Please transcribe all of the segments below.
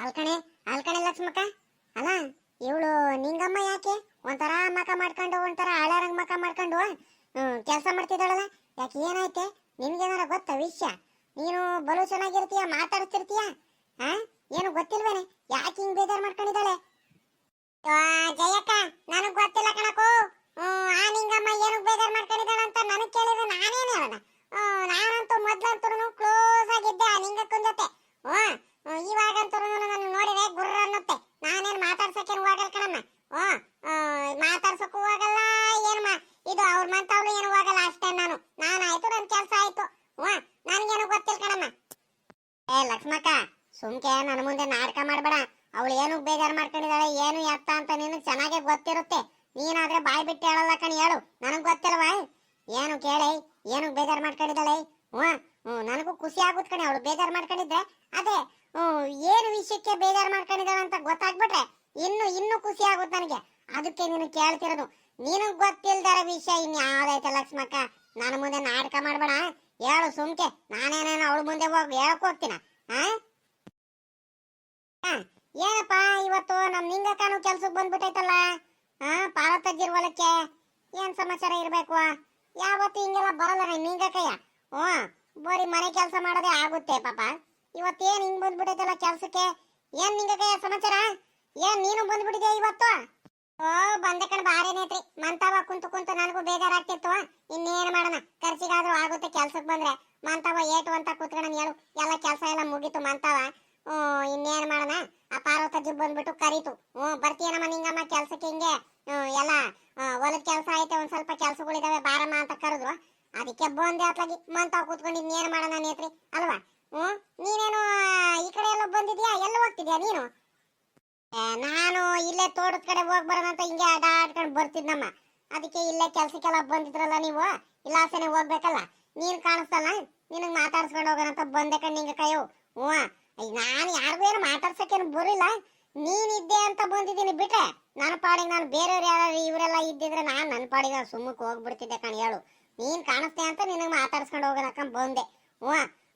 ಅಲ್ಕಣೆ ಅಲ್ಕಣೆ ಲಕ್ಷ್ಮಕ್ಕ. ಅಲ್ಲ ಇವಳು ನಿಂಗಮ್ಮ ಯಾಕೆ ಒಂಥರ ಮಕ ಮಾಡ್ಕೊಂಡು ಒಂಥರ ಹಳರಂಗ್ ಮಕ ಮಾಡ್ಕೊಂಡು ಕೆಲಸ ಮಾಡ್ತಿದ್ದಾಳಲ್ಲ, ಯಾಕೆ ಏನಾಯ್ತೆ? ನಿನ್ಗೇನಾರ ಗೊತ್ತಾ ವಿಷಯ? ನೀನು ಬಲು ಚೆನ್ನಾಗಿರ್ತೀಯ, ಮಾತಾಡ್ತಿರ್ತೀಯ, ಹಾ? ಏನು ಗೊತ್ತಿಲ್ವೇನೆ ಯಾಕೆ ಹಿಂಗ್ ಬೇಜಾರ್ ಮಾಡ್ಕೊಂಡಿದ್ದಾಳೆ? ಜಯಕ್ಕ, ನನಗ್ ಗೊತ್ತಿಲ್ಲ ಕಣಕು. ಆ ನಿಂಗಮ್ಮ ಏನಕ್ ಬೇಜಾರ್ ಮಾಡ್ಕೊಂಡಿದ್ದಾಳ ಅಂತ ನನಗ್ ಕೇಳಿದ್ರೆ ನಾನೇನು ಹೇಳೋಣ? ನಾನಂತೂ ಮೊದ್ಲಂತೂ ಕ್ಲೋಸ್ ಆಗಿದ್ದೆ ಆ ನಿಂಗಕ್ಕನ ಜೊತೆ. ಇವಾಗಂತೂ ನನ್ನ ನೋಡಿದ್ರೆ ಗುರ್ರ ಅನ್ನುತ್ತೆ. ನಾನೇನ್ ಮಾತಾಡ್ಸಕ್ಕೇನು ಹೋಗಲ್ಲ ಕಣಮ್ಮ. ಮಾತಾಡ್ಸಕ್ಕೂ ಹೋಗಲ್ಲ, ಏನು ಇದು ಅವ್ರ ಮಂತವ್ರು ಏನು ಹೋಗಲ್ಲ ಅಷ್ಟೇ. ನಾನಾಯ್ತು ನನ್ನ ಕೆಲಸ ಆಯ್ತು. ನನ್ಗೇನು ಗೊತ್ತಿಲ್ಲ ಕಣಮ್ಮ. ಲಕ್ಷ್ಮಕ್ಕ, ಸುಮ್ಕೆ ನನ್ನ ಮುಂದೆ ನಾಟಕ ಮಾಡ್ಬೇಡ. ಅವಳು ಏನು ಬೇಜಾರು ಮಾಡ್ಕೊಂಡಿದ್ದಾಳೆ ಏನು ಎತ್ತ ಅಂತ ನಿನಗೆ ಚೆನ್ನಾಗೇ ಗೊತ್ತಿರುತ್ತೆ. ನೀನಾದ್ರೆ ಬಾಯಿ ಬಿಟ್ಟು ಹೇಳಲ್ಲ ಕಣಿ, ಹೇಳು. ನನಗ್ ಗೊತ್ತಿಲ್ವಾ? ಏನು ಕೇಳಿ, ಏನು ಬೇಜಾರು ಮಾಡ್ಕೊಂಡಿದ್ದಾಳೆ? ನನಗೂ ಖುಷಿ ಆಗುತ್ತೆ ಕಣಿ ಅವಳು ಬೇಜಾರು ಮಾಡ್ಕೊಂಡಿದ್ರೆ. ಅದೇ ಏನು ವಿಷಯಕ್ಕೆ ಬೇಜಾರು ಮಾಡ್ಕೊಂಡಿದ್ದಾಳೆ ಅಂತ ಗೊತ್ತಾಗ್ಬಿಟ್ರೆ ಇನ್ನು ಖುಷಿ ಆಗುತ್ತೆ ನನಗೆ. ಅದಕ್ಕೆ ನೀನು ಕೇಳ್ತಿರೋದು. ನಿನಗ್ ಗೊತ್ತಿಲ್ದಾರ ವಿಷಯ ಇನ್ಯಾವ್ದೈತೆ ಲಕ್ಷ್ಮಕ್ಕ? ನನ್ನ ಮುಂದೆ ನಾಟಕ ಮಾಡ್ಬೇಡ, ಹೇಳು ಸುಮ್ಕೆ. ನಾನೇನೇನು ಅವಳ ಮುಂದೆ ಹೋಗಿ ಹೇಳಕ್ ಹೋಗ್ತೀನ? ಏನಪ್ಪ ಇವತ್ತು ನಮ್ ನಿಂಗಕ್ಕನು ಕೆಲ್ಸಕ್ಕೆ ಬಂದ್ಬಿಟ್ಟೈತಲ್ಲ? ಪಾರ್ವತಜ್ಜಿರ್ ಹೊಲಕ್ಕೆ ಏನ್ ಸಮಾಚಾರ ಇರ್ಬೇಕು? ಯಾವತ್ತು ಹಿಂಗೆಲ್ಲ ಬರಲ್ಲ ನಿಂಗಕ್ಕಯ್ಯ. ಬರೀ ಮನೆ ಕೆಲಸ ಮಾಡೋದೇ ಆಗುತ್ತೆ ಪಾಪ. ಇವತ್ತೇನ್ ಹಿಂಗ್ ಬಂದ್ಬಿಟ್ಟೈತಲ್ಲ ಕೆಲ್ಸಕ್ಕೆ? ಏನ್ ನಿಂಗಕ್ಕಯ್ಯ ಸಮಾಚಾರ? ಏನ್ ನೀನು ಬಂದ್ಬಿಟ್ಟಿದ್ಯಾ ಇವತ್ತು? ಬಂದೆ ಕಣ್ ಬಾರಿ ನೇತ್ರಿ. ಮಂತಾವ ಕುಂತು ನನಗೂ ಬೇಜಾರಾಗ್ತಿತ್ತು. ಇನ್ನೇನ್ ಮಾಡೋಣ, ಖರ್ಚಿಗಾದ್ರೂ ಆಗುತ್ತೆ ಕೆಲ್ಸಕ್ಕೆ ಬಂದ್ರೆ. ಮಂತಾವ ಏಟು ಅಂತ ಕೂತ್ಕೊಂಡ ಹೇಳು. ಎಲ್ಲ ಕೆಲಸ ಎಲ್ಲ ಮುಗೀತು ಮಂತಾವ. ಇನ್ನೇನ್ ಮಾಡೋಣ, ಆ ಪಾರ್ವತಜ್ಜಿ ಬಂದ್ಬಿಟ್ಟು ಕರೀತು. ಬರ್ತೀಯನಮ್ಮ ನಿಂಗಮ್ಮ ಕೆಲ್ಸಕ್ಕೆ, ಹಿಂಗೆ ಎಲ್ಲ ಹೊಲದ ಕೆಲಸ ಐತೆ, ಒಂದ್ ಸ್ವಲ್ಪ ಕೆಲ್ಸಗಳಿದಾವೆ ಬಾರಮ್ಮ ಅಂತ ಕರೆದ್ರು. ಅದಕ್ಕೆ ಬಂದೆ ಅತ್ಲಾಗಿ. ಮಂತಾವ ಕೂತ್ಕೊಂಡು ಇನ್ನೇನ್ ಮಾಡೋಣ ನೇತ್ರಿ ಅಲ್ವಾ? ನೀನೇನು ಈ ಕಡೆ ಎಲ್ಲ ಬಂದಿದ್ಯಾ? ಎಲ್ಲ ಹೋಗ್ತಿದ್ಯಾ ನೀನು? ನಾನು ಇಲ್ಲೇ ತೋಟದ ಕಡೆ ಹೋಗ್ ಬರೋಣ ಅಂತ ಹಿಂಗೆ ಅಡ್ಡಾಡ್ಕೊಂಡು ಬರ್ತಿದ್ನಮ್ಮ. ಅದಕ್ಕೆ ಇಲ್ಲೇ ಕೆಲ್ಸಕ್ಕೆಲ್ಲ ಬಂದಿದ್ರಲ್ಲ ನೀವು, ಇಲ್ಲಾಸನೆ ಹೋಗ್ಬೇಕಲ್ಲ. ನೀನ್ ಕಾಣಿಸ್ತಲ್ಲ, ನಿನಗ್ ಮಾತಾಡ್ಸ್ಕೊಂಡು ಹೋಗೋಣ ಅಂತ ಬಂದೆ ಕಣ್ ನಿಂಗ ಕೈಯು. ನಾನು ಯಾರಿಗೂ ಏನು ಮಾತಾಡ್ಸಕ್ಕೇನು ಬರಿಲ್ಲ, ನೀನಿದ್ದೆ ಅಂತ ಬಂದಿದ್ದೀನಿ ಬಿಟ್ರೆ ನನ್ನ ಪಾಡಿಗೆ ನಾನು ಬೇರೆಯವ್ರು ಯಾರು ಇವರೆಲ್ಲ ಇದ್ದಿದ್ರೆ ನಾನು ನನ್ನ ಪಾಡಿಗೆ ನಾನು ಸುಮ್ಮಕ್ಕೆ ಹೋಗ್ಬಿಡ್ತಿದ್ದೆ ಕಣ್. ಹೇಳು, ನೀನ್ ಕಾಣಿಸ್ತೆ ಅಂತ ನಿನಗೆ ಮಾತಾಡ್ಸ್ಕೊಂಡು ಹೋಗೋಣಕ್ಕ ಬಂದೆ.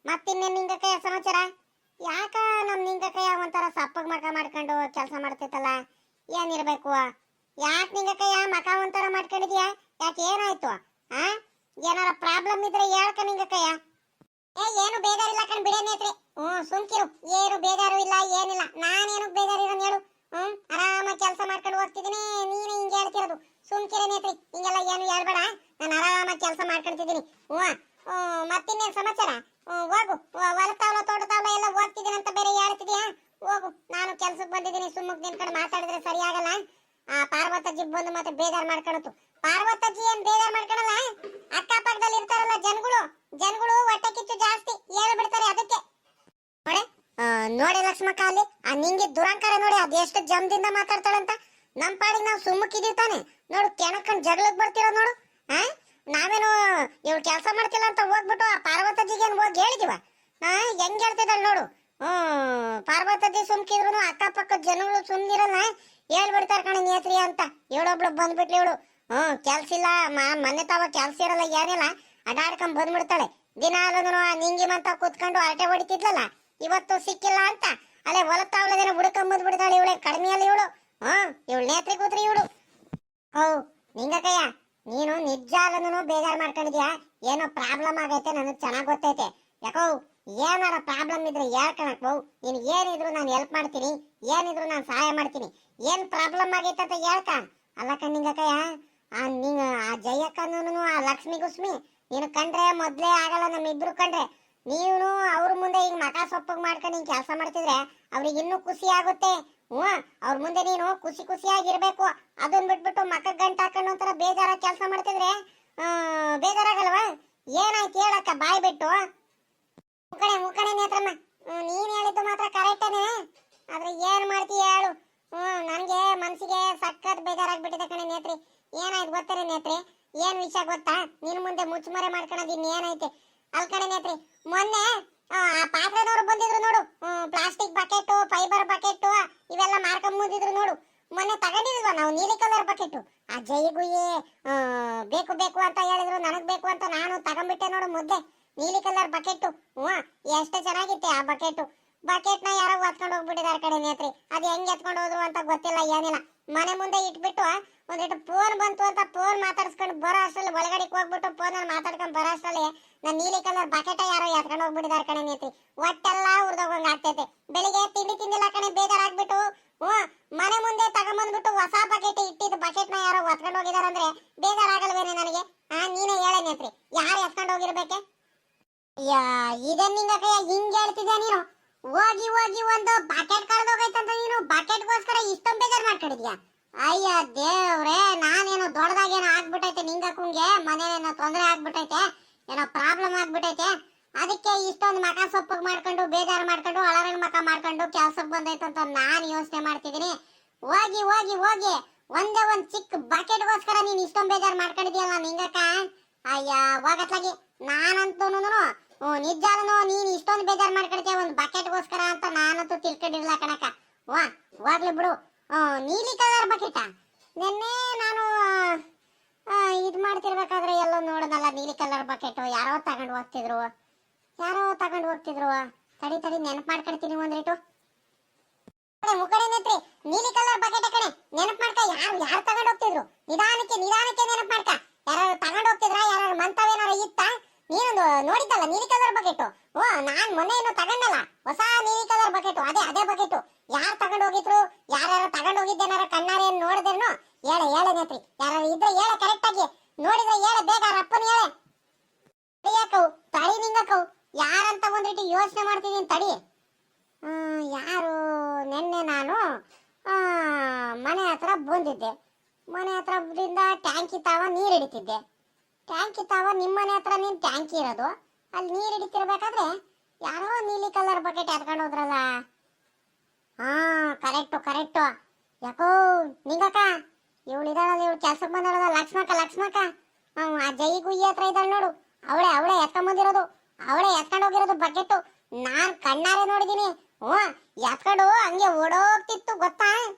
ಮತ್ತಿನ್ನೇನು ನಿಂಗಕ್ಕಯ್ಯ ಸಮಾಚಾರ? ಯಾಕ ನಮ್ ನಿಂಗಕ್ಕಯ್ಯ ಒಂಥರ ಸಪ್ಪಗ್ ಮಕ ಮಾಡ್ಕೊಂಡು ಕೆಲಸ ಮಾಡ್ತೈತಲ್ಲ, ಏನಿರ್ಬೇಕು? ಯಾಕೆ ನಿಂಗಕ್ಕಯ್ಯ ಮಕ ಒಂಥರ ಮಾಡ್ಕೊಂಡಿದ್ಯಾ? ಯಾಕೆ ಏನಾಯ್ತು? ಏನಾರ ಪ್ರಾಬ್ಲಮ್ ಇದ್ರೆ ಹೇಳ್ಕ ನಿಂಗಕ್ಕಯ್ಯ. ಏನು ಬೇಜಾರಿಲ್ಲ ಕಣ್ ಬಿಡೇ ನೇತ್ರಿ. ಸುಮ್ಕಿರು, ಏನು ಬೇಜಾರು ಇಲ್ಲ ಏನಿಲ್ಲ. ನಾನೇನು ಬೇಜಾರಿರೋನ್ ಹೇಳು? ಆರಾಮಾಗಿ ಕೆಲಸ ಮಾಡ್ಕೊಂಡು ಹೋಗ್ತಿದ್ದೀನಿ, ನೀನು ಹಿಂಗೆ ಹೇಳ್ತಿರೋದು. ಸುಮ್ಕಿರ ನೇತ್ರಿ, ಹಿಂಗೆಲ್ಲ ಏನು ಹೇಳ್ಬೇಡ. ನಾನು ಆರಾಮಾಗಿ ಕೆಲಸ ಮಾಡ್ಕೊಳ್ತಿದ್ದೀನಿ. ಮತ್ತಿನ್ನೇನು ಸಮಾಚಾರ? ಹೋಗು, ಹೊಲ ತಾವಲ ತೋಟ ತಾವಲ ಎಲ್ಲ ಹೋಗ್ತಿದ್ದೀನಿ ಅಂತ ಬೇರೆ ಹೇಳ್ತಿದ್ಯಾ? ಹೋಗು, ನಾನು ಕೆಲ್ಸಕ್ಕೆ ಬಂದಿದ್ದೀನಿ. ಸುಮ್ಮಕ್ ನಿನ್ಕಡೆ ಮಾತಾಡಿದ್ರೆ ಸರಿ ಆಗಲ್ಲ. ಆ ಪಾರ್ವತಜ್ಜಿ ಬಂದು ಮತ್ತೆ ಬೇಜಾರ್ ಮಾಡ್ಕೊಳತು. ಪಾರ್ವತಜ್ಜಿ ಏನ್ ಬೇಜಾರ್ ಮಾಡ್ಕೊಳಲ್ಲ, ಅಕ್ಕಪಕ್ಕದಲ್ಲಿ ಇರ್ತಾರಲ್ಲ ಜನಗಳು ಹೊಟ್ಟೆ ಕಿಚ್ಚು ಜಾಸ್ತಿ ಹೇಳ್ಬಿಡ್ತಾರೆ. ಅದಕ್ಕೆ ನೋಡಿ ಲಕ್ಷ್ಮಕ್ಕ, ಅಲ್ಲಿ ಆ ನಿಂಗೆ ದುರಂಕಾರ ನೋಡಿ, ಅದ್ ಎಷ್ಟು ಜಮ್ದಿಂದ ಮಾತಾಡ್ತಾಳಂತ. ನಮ್ ಪಾಡಿಗೆ ನಾವು ಸುಮ್ಮಕ್ಕಿದೀವಿ ತಾನೆ. ನೋಡು, ಕೆಣಕಂಡ್ ಜಗಳಕ್ ಬರ್ತಿರೋ ನೋಡು. ನಾವೇನು ಇವ್ರು ಕೆಲಸ ಮಾಡ್ತಿಲ್ಲ ಅಂತ ಹೋಗ್ಬಿಟ್ಟು ಆ ಪಾರ್ವತಜ್ಜಿಗೆ ಹೋಗಿ ಹೇಳಿದಿವ? ಹೆಂಗ್ ಹೇಳ್ತಿದ್ದಾಳ ನೋಡು. ಪಾರ್ವತಜ್ಜಿ ಸುಮ್ಕಿದ್ರು ಅಕ್ಕಪಕ್ಕ ಜನಗಳು ಸುಮ್ನಿರಲ್ಲ, ಹೇಳ್ಬಿಡ್ತಾರ ಕಣ ನೇತ್ರಿ ಅಂತ. ಇವಳೊಬ್ಳು ಬಂದ್ಬಿಟ್ಲಿ ಇವಳು. ಕೆಲ್ಸ ಇಲ್ಲ, ಮನೆ ತಾವ ಕೆಲ್ಸ ಇರಲ್ಲ ಏನಿಲ್ಲ, ಅಡಾಡ್ಕೊಂಡ್ ಬಂದ್ಬಿಡ್ತಾಳೆ. ದಿನಾಲು ನಿಂಗಿ ಮಂತ ಕೂತ್ಕೊಂಡು ಆಟೆ ಹೊಡಿತಿದ್ಲಲ್ಲ, ಇವತ್ತು ಸಿಕ್ಕಿಲ್ಲ ಅಂತ ಅಲ್ಲೇ ಹೊಲ ತಾವಲದೇನ ಹುಡ್ಕೊಂಡ್ ಬಂದ್ಬಿಡ್ತಾಳೆ. ಇವಳೆ ಕಡಿಮೆಯಲ್ಲಿ ಇವಳು. ಇವಳು ನೇತ್ರಿ ಕೂತ್ರಿ ಇವಳು. ನಿಂಗಕ್ಕಯ್ಯ, ನೀನು ನಿಜಾಗನು ಬೇಜಾರ್ ಮಾಡ್ಕೊಂಡಿದ್ಯಾ? ಏನೋ ಪ್ರಾಬ್ಲಮ್ ಆಗೈತೆ, ನನಗೆ ಚೆನ್ನಾಗ್ ಗೊತ್ತೈತೆ. ಯಾಕೋ ಏನಾರ ಪ್ರಾಬ್ಲಮ್ ಇದ್ರೆ ಹೇಳ್ಕಣಕ್ ಬೌ. ನೀನ್ ಏನಿದ್ರು ನಾನು ಹೆಲ್ಪ್ ಮಾಡ್ತೀನಿ, ಏನಿದ್ರು ನಾನು ಸಹಾಯ ಮಾಡ್ತೀನಿ. ಏನ್ ಪ್ರಾಬ್ಲಮ್ ಆಗೈತೆ ಅಂತ ಹೇಳ್ಕ. ಅಲ್ಲ ಕಣ್ಣಿಂಗಕ್ಕಯ್ಯ, ಆ ಜಯಕ್ಕನೂ ಆ ಲಕ್ಷ್ಮಿ ಗುಸ್ಮಿ ನೀನು ಕಂಡ್ರೆ ಮೊದ್ಲೇ ಆಗಲ್ಲ. ನಮ್ಮಿಬ್ರು ಕಂಡ್ರೆ ನೀನು ಅವ್ರ ಮುಂದೆ ಈಗ ಮಕ ಸೊಪ್ಪಗ್ ಮಾಡ್ಕೊಂಡು ಹಿಂಗ್ ಕೆಲಸ ಮಾಡ್ತಿದ್ರೆ ಅವ್ರಿಗೆ ಇನ್ನೂ ಖುಷಿ ಆಗುತ್ತೆ. ಅವ್ರ ಮುಂದೆ ನೀನು ಖುಷಿಯಾಗಿರ್ಬೇಕು. ಅದನ್ನ ಬಿಟ್ಬಿಟ್ಟು ಮಕ ಗಂಟ ಹಾಕೊಂಡು ಒಂಥರ ಬೇಜಾರ ಕೆಲಸ ಮಾಡ್ತಿದ್ರೆ ಬೇಜಾರಾಗಲ್ವಾ? ಏನಾಯ್ತು ಹೇಳಕ್ಕ ಬಾಯ್ ಬಿಟ್ಟು? ಮುಖಣೆ ನೇತ್ರಮ್ಮ, ನೀನ್ ಹೇಳಿದ್ದು ಮಾತ್ರ ಕರೆಕ್ಟೇನೆ. ಆದ್ರೆ ಏನ್ ಮಾಡ್ತೀಯ ಹೇಳು? ನನ್ಗೆ ಮನ್ಸಿಗೆ ಸಖತ್ ಬೇಜಾರಾಗ್ಬಿಟ್ಟಿದೆ ಕಣೆ ನೇತ್ರಿ. ಏನಾಯ್ತು ಗೊತ್ತೇನೆ ನೇತ್ರಿ? ಏನ್ ವಿಷಯ ಗೊತ್ತಾ? ನಿನ್ ಮುಂದೆ ಮುಚ್ಚಮರೆ ಮಾಡ್ಕೊಳೋದು ಇನ್ನೇನೈತೆ ಅಲ್ ಕಣೆ ನೇತ್ರಿ. ಮೊನ್ನೆ ಆ ಪಾತ್ರೆದವ್ರು ಬಂದಿದ್ರು ನೋಡು. ಪ್ಲಾಸ್ಟಿಕ್ ಬಕೆಟ್, ಫೈಬರ್ ಬಕೆಟ್ ಇವೆಲ್ಲ ಮಾರ್ಕೊಂಡ್ ಬಂದಿದ್ರು ನೋಡು. ಮೊನ್ನೆ ತಗೊಂಡಿದ್ವಾ ನಾವು ನೀಲಿ ಕಲರ್ ಬಕೆಟ್. ಆ ಜೈಗುಯೇ ಬೇಕು ಅಂತ ಹೇಳಿದ್ರು, ನನಗ್ ಬೇಕು ಅಂತ ನಾನು ತಗೊಂಡ್ಬಿಟ್ಟೆ ನೋಡು ಮುದ್ದೆ. ನೀಲಿ ಕಲರ್ ಬಕೆಟ್. ಎಷ್ಟು ಚೆನ್ನಾಗಿತ್ತೆ ಆ ಬಕೆಟ್. ನ ಯಾರೋ ಹೊತ್ಕೊಂಡು ಹೋಗ್ಬಿಟ್ಟಿದಾರೆ ಕಡೆ ಬಂತು ಅಂತ ಫೋನ್ ಮಾತಾಡ್ಸ್ಕೊಂಡು ಬರೋ ಅಷ್ಟ್ರಲ್ಲಿ ಒಳಗಡೆ ಹೋಗ್ಬಿಟ್ಟು ಫೋನಲ್ಲಿ ಮಾತಾಡ್ಕೊಂಡು ಬರೋ ಅಷ್ಟ್ರಲ್ಲಿ ನಾನು ನೀಲಿ ಕಲರ್ ಬಕೆಟ ಯಾರೋ ಎತ್ಕೊಂಡು ಹೋಗ್ಬಿಟ್ಟಿದ್ದಾರೆ ಕಣೆ ನೇತಿ. ಹೊಟ್ಟೆಲ್ಲ ಉರ್ದೋಗಂಗ್ ಆಗ್ತೈತೆ. ಬೆಳಿಗ್ಗೆ ತಿಂಡಿ ತಿಂದಿಲ್ಲ ಕಣೆ, ಬೇಜಾರಾಗ್ಬಿಟ್ಟು ಮನೆ ಮುಂದೆ ತಗೊಂಬಂದ್ಬಿಟ್ಟು ಹೊಸ ಬಕೆಟ್ ಇಟ್ಟಿದ್ದು ಬಕೆಟ್ನ ಯಾರೋ ಹೊತ್ಕೊಂಡು ಹೋಗಿದಾರೆ ಅಂದ್ರೆ ಬೇಜಾರಾಗಲ್ವೇನೆ ನನಗೆ? ನೀನೇ ಹೇಳ ನೇತ್ರಿ, ಯಾರು ಎತ್ಕೊಂಡು ಹೋಗಿರ್ಬೇಕೆ? ಇದನ್ ನಿಂಗಕಯ್ಯ ಹಿಂಗ್ ಹೇಳ್ತಿದ್ಯಾ ನೀನು? ಹೋಗಿ ಹೋಗಿ ಒಂದು ಬಕೆಟ್ ಕಳೆದೋಗೈತಂತ ನೀನು ಬಕೆಟ್ಗೋಸ್ಕರ ಇಷ್ಟೊಂದು ಬೇಜಾರು ಮಾಡ್ಕೊಂಡಿದ್ಯಾ? ಅಯ್ಯ ದೇವ್ರೆ, ನಾನೇನೋ ದೊಡ್ಡದಾಗೇನೋ ಆಗ್ಬಿಟ್ಟೈತೆ ನಿಂಗಕ್ಕಂಗೆ, ಮನೇನೇನೋ ತೊಂದರೆ ಆಗ್ಬಿಟ್ಟೈತೆ, ಏನೋ ಪ್ರಾಬ್ಲಮ್ ಆಗ್ಬಿಟ್ಟೈತೆ, ಅದಕ್ಕೆ ಇಷ್ಟೊಂದು ಮಕ ಸೊಪ್ಪು ಮಾಡ್ಕೊಂಡು ಬೇಜಾರು ಮಾಡ್ಕೊಂಡು ಅಳರಂಗ್ ಮಕ ಮಾಡ್ಕೊಂಡು ಕೆಲ್ಸಕ್ಕೆ ಬಂದೈತಂತ ನಾನು ಯೋಚನೆ ಮಾಡ್ತಿದ್ದೀನಿ. ಹೋಗಿ ಹೋಗಿ ಹೋಗಿ ಒಂದೇ ಒಂದ್ ಚಿಕ್ಕ ಬಕೆಟ್ಗೋಸ್ಕರ ನೀನ್ ಇಷ್ಟೊಂದು ಬೇಜಾರು ಮಾಡ್ಕೊಂಡಿದ್ಯಲ್ಲ ನಿಂಗಕ್ಕ. ಅಯ್ಯ ಹೋಗತ್ಲಾಗಿ, ನಾನಂತೂ ನಿಜಾನು ನೀನ್ ಇಷ್ಟೊಂದು ಬೇಜಾರು ಮಾಡ್ಕೊಳ್ತೀಯ ಒಂದ್ ಬಕೆಟ್ಗೋಸ್ಕರ ಅಂತ ನಾನಂತೂ ತಿಳ್ಕೊಂಡಿರ್ಲಿಲ್ಲ ಕಣಕ್ಕ. ಹೋಗ್ಲಿ ಬಿಡು. ನೀಲಿ ಕಲರ್ ಬಕೆಟ ನಿನ್ನೆ ನಾನು ಇದ್ ಮಾಡ್ತಿರ್ಬೇಕಾದ್ರೆ ಎಲ್ಲೋ ನೋಡೋದಲ್ಲ ನೀಲಿ ಕಲರ್ ಬಕೆಟ್. ಯಾರೋ ತಗೊಂಡು ಹೋಗ್ತಿದ್ರು. ತಡಿ ತಡಿ ನೆನಪು ಮಾಡ್ಕೊಳ್ತೀನಿ ಒಂದ್ರೇಟು. ಮುಖಡೆ ನೇತ್ರಿ, ನೀಲಿ ಕಲರ್ ಬಕೆಟ್ ಕಣೆ, ನೆನಪು ಮಾಡ್ಕ. ಯಾರು ತಗೊಂಡು ಹೋಗ್ತಿದ್ರು? ನಿಧಾನಕ್ಕೆ ನೆನಪು ಮಾಡ್ಕ. ಯಾರು ತಗೊಂಡು ಹೋಗ್ತಿದ್ರ? ಯಾರು ಮಂತವೇನಾರ ಇತ್ತ? ನೀನು ನೋಡಿದ್ದಲ್ಲ ನೀಲಿ ಕಲರ್ ಬಕೆಟ್. ನಾನ್ ಮೊನ್ನೆ ಏನು ತಗೊಂಡಲ್ಲ, ಹೊಸ ನೀಲಿ ಕಲರ್ ಬಕೆಟ್. ಅದೇ ಬಕೆಟ್. ಯಾರು ತಗೊಂಡು ಹೋಗಿದ್ರು? ಯಾರ್ಯಾರು ತಗೊಂಡು ಹೋಗಿದ್ದೇನಾರ ಕಣ್ಣಾರೆ ನೋಡಿದ್ರೇನು? ಹೇಳ ನೇತ್ರಿ, ಯಾರು ಇದ್ರೆ ಹೇಳ ಕರೆಕ್ಟ್ ಆಗಿ. ನೋಡಿದ್ರೆ ಹೇಳ, ಬೇಗ ರಪ್ಪನ ಹೇಳ. ತಡಿ ನಿಂಗಕ್ಕವು ಯಾರಂತ ಒಂದ್ರಿಟ್ಟು ಯೋಚನೆ ಮಾಡ್ತಿದ್ದೀನಿ ತಡಿ. ಯಾರು? ನಿನ್ನೆ ನಾನು ಮನೆ ಹತ್ರ ಬಂದಿದ್ದೆ. ಮನೆ ಹತ್ರ ಬಂದಿಂದ ಟ್ಯಾಂಕಿ ತಾವ ನೀರು ಹಿಡಿತಿದ್ದೆ. ಟ್ಯಾಂಕಿ ತಾವ ನಿಮ್ಮ ಮನೆ ಹತ್ರ ನೀನ್ ಟ್ಯಾಂಕಿ ಇರೋದು, ಅಲ್ಲಿ ನೀರು ಹಿಡಿತಿರ್ಬೇಕಾದ್ರೆ ಯಾರೋ ನೀಲಿ ಕಲರ್ ಬಕೆಟ್ ಎತ್ಕೊಂಡು ಹೋದ್ರಲ್ಲ. ಕರೆಕ್ಟು. ಯಾಕೋ ನಿಂಗಕ್ಕ, ಇವಳು ಇದಾಳಲ್ಲ, ಇವಳು ಕೆಲ್ಸಕ್ಕೆ ಬಂದಳಲ್ಲ, ಲಕ್ಷ್ಮಕ್ಕ. ಆ ಜೈ ಗುಯ್ಯಿ ಹತ್ರ ಇದ್ದಾಳೆ ನೋಡು, ಅವಳೇ ಎತ್ಕೊಂಡ್ ಬಂದಿರೋದು, ಅವಳೇ ಎತ್ಕೊಂಡು ಹೋಗಿರೋದು ಬಕೆಟ್. ನಾನ್ ಕಣ್ಣಾರೆ ನೋಡಿದೀನಿ. ಎತ್ಕೊಂಡು ಹಂಗೆ ಓಡೋಗ್ತಿತ್ತು ಗೊತ್ತಾ?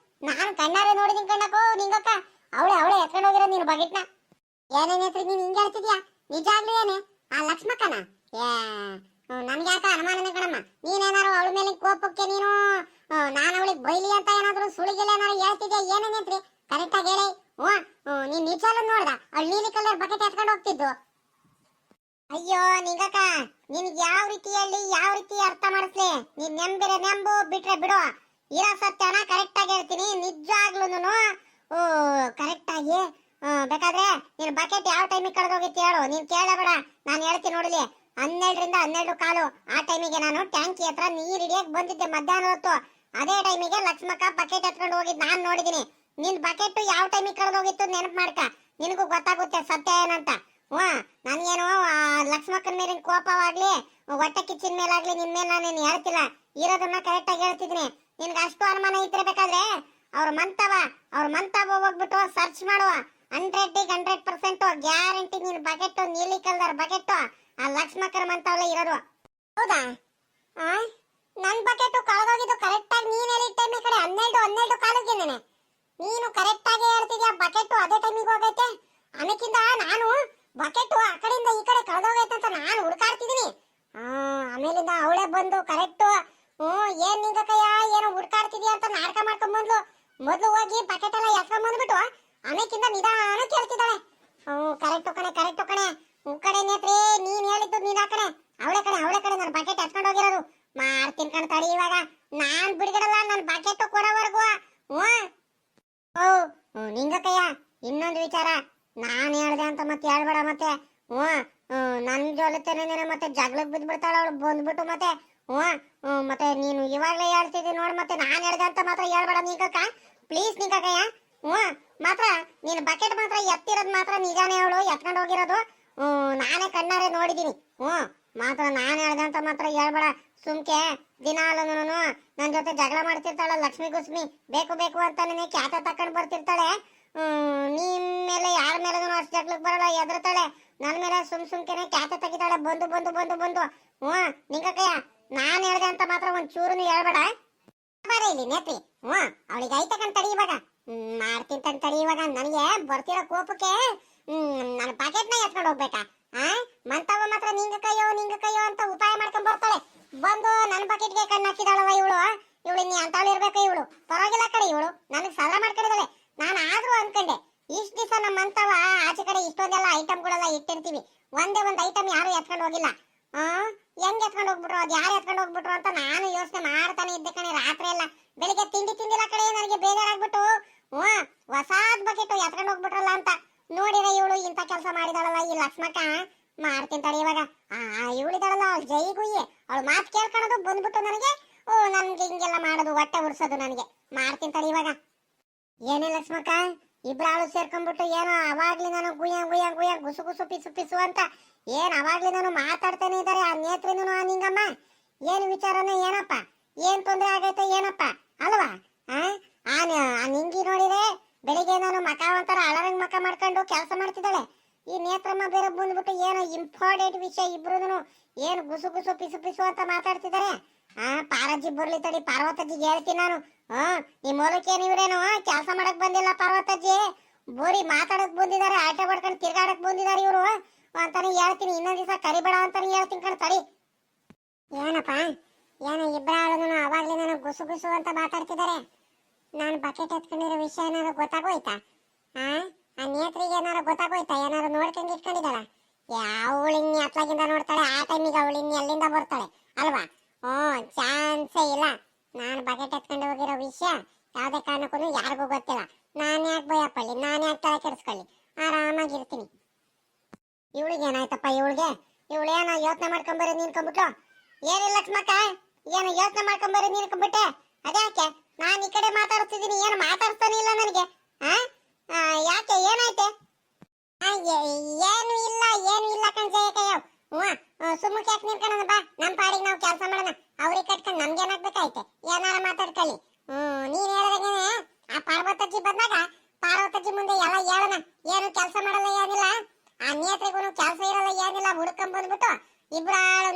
ನಾನ್ ಕಣ್ಣಾರೆ ನೋಡಿದೀನಿ ಕಣ್ಣಕ್ಕೋ ನಿಂಗಕ್ಕ. ಅವಳೇ ಎತ್ಕೊಂಡು ಹೋಗಿರೋದು ನೀನು ಬಕೆಟ್ನ. ಏನೇನೇತ್ರಿ ನೀನ್ ಹಿಂಗೆ ಹೇಳ್ತಿದ್ಯಾ? ನಿಜ ಆಗ್ಲಿ ಏನೇ ಆ ಲಕ್ಷ್ಮಕ್ಕನ? ನನ್ಗೆ ಯಾಕ ಅನುಮಾನನೇ ಕಣಮ್ಮ. ನೀನೇನಾರು ಅವಳ ಮೇಲೆ ಕೋಪಕ್ಕೆ ನೀನು ನಾನು ಅವಳಿಗೆ ಬೈಲಿ ಅಂತ ಏನಾದ್ರು ಸುಳಿಗೆಲ್ಲ ಏನಾರು ಹೇಳ್ತಿದ್ಯಾ? ಏನೇನೇತ್ರಿ ಕರೆಕ್ಟ್ ಆಗಿ ಹೇಳಿ. ನೀನ್ ನಿಜಾಲು ನೋಡ್ದ ಅವಳು ನೀಲಿ ಕಲರ್ ಬಕೆಟ್ ಎತ್ಕೊಂಡು ಹೋಗ್ತಿದ್ದು? ಅಯ್ಯೋ ನಿಂಗಕ್ಕ, ನಿನ್ಗೆ ಯಾವ ರೀತಿ ಹೇಳಿ, ಯಾವ ರೀತಿ ಅರ್ಥ ಮಾಡಿಸ್ಲಿ? ನೀನ್ ನೆಂಬು ಬಿಟ್ರೆ ಬಿಡು. ಇರೋ ಸತ್ಯನ ಕರೆಕ್ಟ್ ಆಗಿ ಹೇಳ್ತೀನಿ. ನಿಜಾಗ್ಲೂನು ಕರೆಕ್ಟ್ ಆಗಿ ಬೇಕಾದ್ರೆ ನೀನ್ ಬಕೆಟ್ ಯಾವ ಟೈಮಿಗೆ ಕಳೆದೋಗಿತ್ತು ಹೇಳು. ನೀನ್ ಕೇಳಬೇಡ, ನಾನು ಹೇಳ್ತೀನಿ ನೋಡಲಿ. 12ರಿಂದ 12:15 ಆ ಟೈಮಿಗೆ ನಾನು ಟ್ಯಾಂಕಿ ಹತ್ರ ನೀರ್ ಹಿಡಿಯಕ್ ಬಂದಿದ್ದೆ ಮಧ್ಯಾಹ್ನ ಹೊತ್ತು. ಅದೇ ಟೈಮಿಗೆ ಲಕ್ಷ್ಮಕ್ಕ ಬಕೆಟ್ ಎತ್ಕೊಂಡು ಹೋಗಿದ್ ನಾನ್ ನೋಡಿದೀನಿ. ನಿನ್ ಬಕೆಟ್ ಯಾವ ಟೈಮಿಗೆ ಕಳೆದೋಗಿತ್ತು ನೆನಪು ಮಾಡ್ಕ, ನಿನಗೂ ಗೊತ್ತಾಗುತ್ತೆ ಸತ್ಯ ಏನಂತ. ನನ್ಗೇನು ಲಕ್ಷ್ಮಕ್ಕನ ಮೇಲಿನ ಕೋಪವಾಗ್ಲಿ ಹೊಟ್ಟೆ ಕಿಚ್ಚಿನ ಮೇಲಾಗ್ಲಿ ನಿನ್ ಮೇಲೆ ನಾನೇನು ಹೇಳ್ತಿಲ್ಲ, ಇರೋದನ್ನ ಕರೆಕ್ಟ್ ಆಗಿ ಹೇಳ್ತಿದ್ದೀನಿ. ನಿನ್ಗೆ ಅಷ್ಟು ಅನುಮಾನ ಇತ್ತಿರ್ಬೇಕಾದ್ರೆ ಅವ್ರ ಮಂತಾವ ಹೋಗ್ಬಿಟ್ಟು ಸರ್ಚ್ ಮಾಡುವ. 100% ಗ್ಯಾರಂಟಿ ನಿನ್ ಬಕೆಟ್ ನೀಲಿ ಕಲರ್ ಬಕೆಟ್ ಆ ಲಕ್ಷ್ಮಕ್ಕನ ಮಂತಾವಲ್ಲ ಇರೋದು. ಹೌದಾ? ನನ್ ಬಕೆಟ್ ಕಳೆದೋಗಿದ್ದು ಕರೆಕ್ಟ್ ಆಗಿ ನೀನ್ ಹೇಳಿ ಟೈಮ್ ಕಡೆ 12 ಕಾಲಿದ್ದೇನೆ. ನೀನು ಕರೆಕ್ಟ್ ಆಗಿ ಹೇಳ್ತಿದ್ಯಾ, ಬಕೆಟ್ ಅದೇ ಟೈಮಿಗೆ ಹೋಗೈತೆ. ಆಮೇಕಿಂದ ನಾನು ಬಕೆಟ್ ಆ ಕಡೆಯಿಂದ ಈ ಕಡೆ ಕಳೆದೋಗೈತೆ ಅಂತ ನಾನು ಹುಡುಕಾಡ್ತಿದ್ದೀನಿ. ಆಮೇಲಿಂದ ಅವಳೇ ಬಂದು ಕರೆಕ್ಟ್ ಏನ್ ನಿಂಗಕ್ಕಯ್ಯ ಏನೋ ಹುಡುಕಾಡ್ತಿದ್ಯಾ ಅಂತ ನಾಟಕ ಮಾಡ್ಕೊಂಡ್ ಬಂದ್ಲು. ಮೊದ್ಲು ಹೋಗಿ ಬಕೆಟ್ ಎಲ್ಲ ಎತ್ಕೊಂಡ್ ಬಂದ್ಬಿಟ್ಟು ಆಮೇಕಿಂದ ನಿಧಾನ ಕೇಳ್ತಿದ್ದಾಳೆ. ಕರೆಕ್ಟ್ ಕಣೆ ಕಡೆ ನೇತ್ರಿ, ನೀನ್ ಹೇಳಿದ್ದು ನೀನ್ ಕಣೆ. ಅವಳೆ ಕಡೆ ನನ್ನ ಬಕೆಟ್ ಎತ್ಕೊಂಡು ಹೋಗಿರೋದು. ಮಾಡ್ತೀನಿ ಕಣ್ ತಡಿ, ಇವಾಗ ನಾನ್ ಬಿಡ್ಗಡಲ್ಲ ನನ್ ಬಕೆಟ್ ಕೊಡೋವರೆಗೂ. ನಿಂಗಕ್ಕಯ್ಯ ಇನ್ನೊಂದು ವಿಚಾರ, ನಾನ್ ಹೇಳ್ದೆ ಅಂತ ಮತ್ತೆ ಹೇಳ್ಬೇಡ. ಮತ್ತೆ ನನ್ ಜೊತೆನೆ ಮತ್ತೆ ಜಗಳಕ್ಕೆ ಬಿದ್ಬಿಡ್ತಾಳ ಅವಳು ಬಂದ್ಬಿಟ್ಟು. ಮತ್ತೆ ಮತ್ತೆ ನೀನು ಇವಾಗ್ಲೇ ಹೇಳ್ತಿದ್ದಿ ನೋಡ್, ಮತ್ತೆ ನಾನ್ ಹೇಳ್ದೆ ಅಂತ ಮಾತ್ರ ಹೇಳ್ಬೇಡ ನಿಂಗಕ್ಕ, ಪ್ಲೀಸ್ ನಿಂಗಕ್ಕಯ್ಯ. ಮಾತ್ರ ನೀನ್ ಬಕೆಟ್ ಮಾತ್ರ ಎತ್ತಿರೋದ್ ಮಾತ್ರ ನಿಜಾನೇ, ಅವಳು ಎತ್ಕೊಂಡು ಹೋಗಿರೋದು ನಾನೇ ಕಣ್ಣಾರೆ ನೋಡಿದೀನಿ. ಮಾತ್ರ ನಾನ್ ಹೇಳ್ದೆ ಅಂತ ಮಾತ್ರ ಹೇಳ್ಬೇಡ. ಸುಮ್ಕೆ ದಿನಾಲು ನನ್ ಜೊತೆ ಜಗಳ ಮಾಡ್ತಿರ್ತಾಳ ಲಕ್ಷ್ಮಿ ಗುಸ್ಮಿ, ಬೇಕು ಅಂತ ಕ್ಯಾತ ತಕೊಂಡ್ ಬರ್ತಿರ್ತಾಳೆ. ನಿಮ್ ಮೇಲೆ ಯಾರ ಮೇಲೆ ಅಷ್ಟು ಜಗಳಕ್ಕೆ ಬರಲ್ಲ, ಎದ್ರತಾಳೆ. ನನ್ ಮೇಲೆ ಸುಮ್ಕೆನೆ ಕ್ಯಾತ ತೆಗಿತಾಳೆ ಬಂದು. ನಿಂಗಕ್ಕಯ್ಯ, ನಾನ್ ಹೇಳ್ದೆ ಅಂತ ಮಾತ್ರ ಒಂದ್ ಚೂರುನು ಹೇಳ್ಬೇಡ. ಬಾರ ಇಲ್ಲಿ ನೇತ್ರಿ. ಅವಳಿಗೆ ಐತಕಂಡ್ ತಡಿ ಇವಾಗ. ಮಾಡ್ತೀನಿ ತಡಿ ಇವಾಗ. ನನಗೆ ಬರ್ತಿರೋ ಕೋಪಕ್ಕೆ ನನ್ನ ಬಕೆಟ್ನ ಎತ್ಕೊಂಡು ಹೋಗ್ಬೇಕಾ? ಮಂತವ ಮಾತ್ರ ನಿಂಗಕ್ಕಯ್ಯೋ ಅಂತ ಉಪಾಯ ಮಾಡ್ಕೊಂಡ್ ಬರ್ತಾಳೆ. ಬಂದು ನನ್ನ ಬಕೆಟ್ಗೆ ಕಣ್ಣು ಹಾಕಿದಾಳವ ಇವಳು ನೀ ಅಂತವಳು ಇರ್ಬೇಕು. ಇವಳು ಪರವಾಗಿಲ್ಲ ಕಡೆ, ಇವಳು ನನಗೆ ಸಲ ಮಾಡ್ಕೊಂಡಿದ್ದಾಳೆ. ನಾನು ಆದ್ರೂ ಅನ್ಕೊಂಡೆ ಇಷ್ಟ ದಿವಸ ನಮ್ಮ ಮಾಡ್ತಾನೆ ಇದ್ದೆ ಕಣೆ ರಾತ್ರಿ ಎಲ್ಲ. ಬೆಳಿಗ್ಗೆ ತಿಂದಿಲ್ಲ ಕಡೆ ನನಗೆ ಬೇಜಾರಾಗ್ಬಿಟ್ಟು ಹೊಸಾದ್ ಬಕೆಟ್ ಎತ್ಕೊಂಡು ಹೋಗ್ಬಿಟ್ರಲ್ಲ ಅಂತ ನೋಡಿದ್ರೆ ಇವಳು ಇಂಥ ಕೆಲಸ ಮಾಡಿದಾಳಲ್ಲ ಈ ಲಕ್ಷ್ಮಕ್ಕ. ಮಾಡ್ತೀನಿ ತಡಿ ಇವಾಗ. ಇವಳಿದಾಳಲ್ಲ ಜೈ ಗುಯ್ಯಿ, ಅವಳು ಮಾತು ಕೇಳ್ಕೊಳ್ಳೋದು ಬಂದ್ಬಿಟ್ಟು ನನಗೆ ನನ್ಗೆ ಹಿಂಗೆಲ್ಲ ಮಾಡೋದು ಹೊಟ್ಟೆ ಉರ್ಸೋದು ನನಗೆ. ಮಾಡ್ತೀನಿ ತಡಿ ಇವಾಗ. ಏನೇ ಲಕ್ಷ್ಮಕ್ಕ, ಇಬ್ರಾಳು ಸೇರ್ಕೊಂಡ್ಬಿಟ್ಟು ಏನೋ ಅವಾಗ್ಲಿ ನಾನು ಗುಯ್ಯ ಗುಯ್ಯ ಗುಯ್ಯ ಗುಸು ಗುಸು ಪಿಸು ಪಿಸು ಅಂತ ಏನ್ ಅವಾಗ್ಲಿ ನಾನು ಮಾತಾಡ್ತಾನೆ ಇದಾರೆ ಆ ನೇತ್ರಿನೂ ಆ ನಿಂಗಮ್ಮ. ಏನು ವಿಚಾರನೇ ಏನಪ್ಪ, ಏನ್ ತೊಂದ್ರೆ ಆಗೈತೆ ಏನಪ್ಪ ಅಲ್ವಾ? ಆ ನಿಂಗಿ ನೋಡಿದ್ರೆ ಬೆಳಿಗ್ಗೆ ನಾನು ಮಕ ಒಂಥರ ಅಳರಂಗ್ ಮಕ ಮಾಡ್ಕೊಂಡು ಕೆಲಸ ಮಾಡ್ತಿದ್ದಾಳೆ. ಈ ನೇತ್ರಮ್ಮ ಬೇರೆ ಬಂದ್ಬಿಟ್ಟು ಏನೋ ಇಂಪಾರ್ಟೆಂಟ್ ವಿಷಯ ಇಬ್ರು ಏನು ಗುಸು ಗುಸು ಪಿಸು ಪಿಸು ಅಂತ ಮಾತಾಡ್ತಿದ್ದಾರೆ. ಪಾರಜ್ಜಿ ಬರ್ಲಿ ತಡಿ, ಪಾರ್ವತಜ್ಜಿಗೆ ಹೇಳ್ತೀನಿ ನಾನು. ಈ ಮೂಲಕೇನು ಇವ್ರೇನು ಕೆಲಸ ಮಾಡಕ್ ಬಂದಿಲ್ಲ ಪಾರ್ವತಜ್ಜಿ, ಬೋರಿ ಮಾತಾಡಕ್ ಬಂದಿದ್ದಾರೆ, ಆಟ ಮಾಡ್ಕೊಂಡು ತಿರ್ಗಾಡಕ್ ಬಂದಿದ್ದಾರೆ ಇವರು ಅಂತಾನೆ ಹೇಳ್ತೀನಿ. ಇನ್ನೊಂದ್ ದಿವಸ ಕರಿಬೇಡ ಅಂತಾನೆ ಹೇಳ್ತೀನಿ ಕಣ್ ತಡಿ. ಏನಪ್ಪ ಏನೋ ಇಬ್ಬರಾಳು ಅವಾಗ್ಲೇ ನಾನು ಗುಸು ಗುಸು ಅಂತ ಮಾತಾಡ್ತಿದ್ದಾರೆ. ನಾನು ಬಕೆಟ್ ಎತ್ಕೊಂಡಿರೋ ವಿಷಯ ಏನಾದ್ರು ಗೊತ್ತಾಗೋಯ್ತಾ? ಆ ನೇತ್ರಿಗೆ ಏನಾರು ಗೊತ್ತಾಗೋಯ್ತಾ? ಏನಾರು ನೋಡ್ಕೊಂಡು ಇಟ್ಕೊಂಡಿದ್ದಾಳ? ಅವಳು ಇನ್ನಿ ಅತ್ಲಾಗಿಂದ ನೋಡ್ತಾಳೆ, ಆ ಟೈಮಿಗೆ ಅವಳು ಇನ್ನಿ ಅಲ್ಲಿಂದ ಬರ್ತಾಳೆ ಅಲ್ವಾ? ಚಾನ್ಸೇ ಇಲ್ಲ. ನಾನು ಬಕೆಟ್ ಎತ್ಕೊಂಡು ಹೋಗಿರೋ ವಿಷಯ ಯಾವ್ದೇ ಕಾರಣಕ್ಕೂ ಯಾರಿಗೂ ಗೊತ್ತಿಲ್ಲ. ನಾನು ಯಾಕೆ ಭಯ ಪಡ್ಲಿ, ನಾನು ಯಾಕೆ ತಲೆ ಕೆಡಿಸ್ಕೊಳ್ಳಿ, ಆರಾಮಾಗಿರ್ತೀನಿ. ಇವಳಿಗೆ ಏನಾಯ್ತಪ್ಪ? ಇವಳೇನೋ ಯೋಚನೆ ಮಾಡ್ಕೊಂಬರಿ ನಿನ್ಕೊಂಡ್ಬಿಟ್ಲು. ಏನಿಲ್ಲ ಲಕ್ಷ್ಮಕ್ಕ, ಏನೋ ಯೋಚನೆ ಮಾಡ್ಕೊಂಬರಿ ನಿನ್ಕೊಂಡ್ಬಿಟ್ಟೆ. ಅದ್ಯಾಕೆ ನಾನು ಈ ಕಡೆ ಮಾತಾಡ್ತಿದ್ದೀನಿ, ಏನು ಮಾತಾಡ್ತಾನೆ ಇಲ್ಲ ನನಗೆ? ಯಾಕೆ ಏನಾಯ್ತೆ? ಏನು ಇಲ್ಲ ಕಣ್ಸಯ್ಯ. ಸುಮ್ಮಕ್ಕೆ ಯಾಕೆ ನಿಂತ್ಕೊಳ್ಳೋಣ ಬಾ, ನಮ್ಮ ಪಾಡಿಗೆ ನಾವು ಕೆಲಸ ಮಾಡೋಣ. ಅವ್ರಿಗೆ ಕಟ್ಕೊಂಡು ನಮ್ಗೆ ಏನಾಗ್ಬೇಕಾಯ್ತೆ? ಏನಾರ ಮಾತಾಡ್ಕೊಳ್ಳಿ. ನೀನ್ ಹೇಳಿದಾಗೇನೆ ಆ ಪಾರ್ವತಜ್ಜಿ ಬಂದಾಗ ಪಾರ್ವತಜ್ಜಿ ಮುಂದೆ ಎಲ್ಲ ಹೇಳೋಣ. ಏನು ಕೆಲಸ ಮಾಡಲ್ಲ ಏನಿಲ್ಲ, ಆ ನೇತ್ರಿಗೂ ಕೆಲಸ ಇರಲ್ಲ ಏನಿಲ್ಲ, ಹುಡ್ಕೊಂಡ್ ಬಂದ್ಬಿಟ್ಟು ಇಬ್ರಾಳು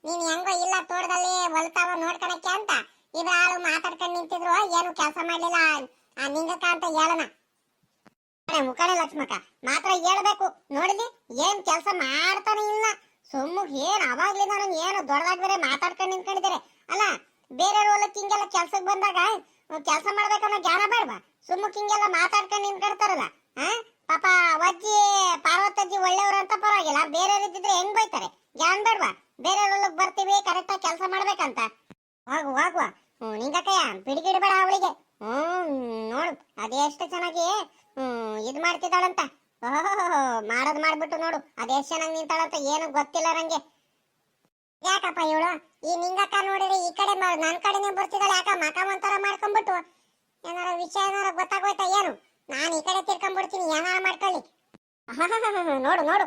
ನೀನ್ ಹೆಂಗೋ ಇಲ್ಲ ತೋಟದಲ್ಲಿ ಹೊಲ್ತಾವ ನೋಡ್ಕೊಳಕ್ಕೆ ಅಂತ ಇಬ್ರಾಳು ಮಾತಾಡ್ಕೊಂಡು ನಿಂತಿದ್ರು. ಏನು ಕೆಲಸ ಮಾಡ್ಲಿಲ್ಲ ಆ ನಿಂಗಕ್ಕ ಅಂತ ಹೇಳೋಣ. ಮುಖಾಣೆ ಲಕ್ಷ್ಮಕ್ಕ ಮಾತ್ರ ಹೇಳ್ಬೇಕು. ನೋಡಿದ್ವಿ ಏನ್ ಕೆಲಸ ಮಾಡ್ತಾನೆ ಇಲ್ಲ. ಸುಮ್ಮ ಏನ್ ಅವಾಗ್ಲಿ ನಾನು ಏನು ದೊಡ್ಡದಾಗಿ ಬೇರೆ ಮಾತಾಡ್ಕೊಂಡು ನಿಂತ್ಕೊಂಡಿದ್ದಾರೆ ಅಲ್ಲ. ಬೇರೆ ಹೊಲಕ್ಕೆ ಹಿಂಗೆಲ್ಲ ಕೆಲ್ಸಕ್ಕೆ ಬಂದಾಗ ಕೆಲಸ ಮಾಡ್ಬೇಕನ್ನೋ ಜ್ಞಾನ ಬೇಡವಾ? ಸುಮ್ಮಕ್ ಹಿಂಗೆಲ್ಲ ಮಾತಾಡ್ಕೊಂಡು ನಿಂತ್ಕೊಡ್ತಾರಲ್ಲ. ಪಾಪ ಅಜ್ಜಿ ಪಾರ್ವತಜ್ಜಿ ಒಳ್ಳೆಯವ್ರು ಅಂತ ಪರವಾಗಿಲ್ಲ, ಬೇರೆ ಇದ್ದಿದ್ರೆ ಹೆಂಗ್ ಬೈತಾರೆ? ಜ್ಞಾನ ಬೇಡವಾ? ಬೇರೆ ಹೊಲಕ್ಕೆ ಬರ್ತೀವಿ ಕರೆಕ್ಟಾಗಿ ಕೆಲಸ ಮಾಡ್ಬೇಕಂತ. ಹೋಗುವ ನಿಂಗಕ್ಕಯ್ಯ ಬಿಡಿಗಿಡ್ಬೇಡ ಅವಳಿಗೆ. ನೋಡು ಅದೆಷ್ಟು ಚೆನ್ನಾಗಿ ಇದ್ ಮಾಡ್ತಿದ್ದಾಳಂತ. ಮಾಡೋದ್ ಮಾಡ್ಬಿಟ್ಟು ನೋಡು ಅದೆಷ್ಟು ಚೆನ್ನಾಗಿ ನಿಂತಾಳಂತ. ಏನು ಗೊತ್ತಿಲ್ಲ ನಂಗೆ. ಯಾಕಪ್ಪ ಇವಳು ಈ ನಿಂಗಕ್ಕ ನೋಡಿದ್ರೆ ಈ ಕಡೆ ನನ್ ಕಡೆನೆ ಬರ್ತಿದ್ದಾಳೆ. ಯಾಕ ಮಕ ಒಂಥರ ಮಾಡ್ಕೊಂಡ್ಬಿಟ್ಟು ಏನಾರ ವಿಷಯ ಏನಾರ ಗೊತ್ತಾಗೋಯ್ತಾ ಏನು? ನಾನು ಈ ಕಡೆ ತಿರ್ಕೊಂಡ್ಬಿಡ್ತೀನಿ, ಏನಾರ ಮಾಡ್ಕೊಳ್ಳಿ. ನೋಡು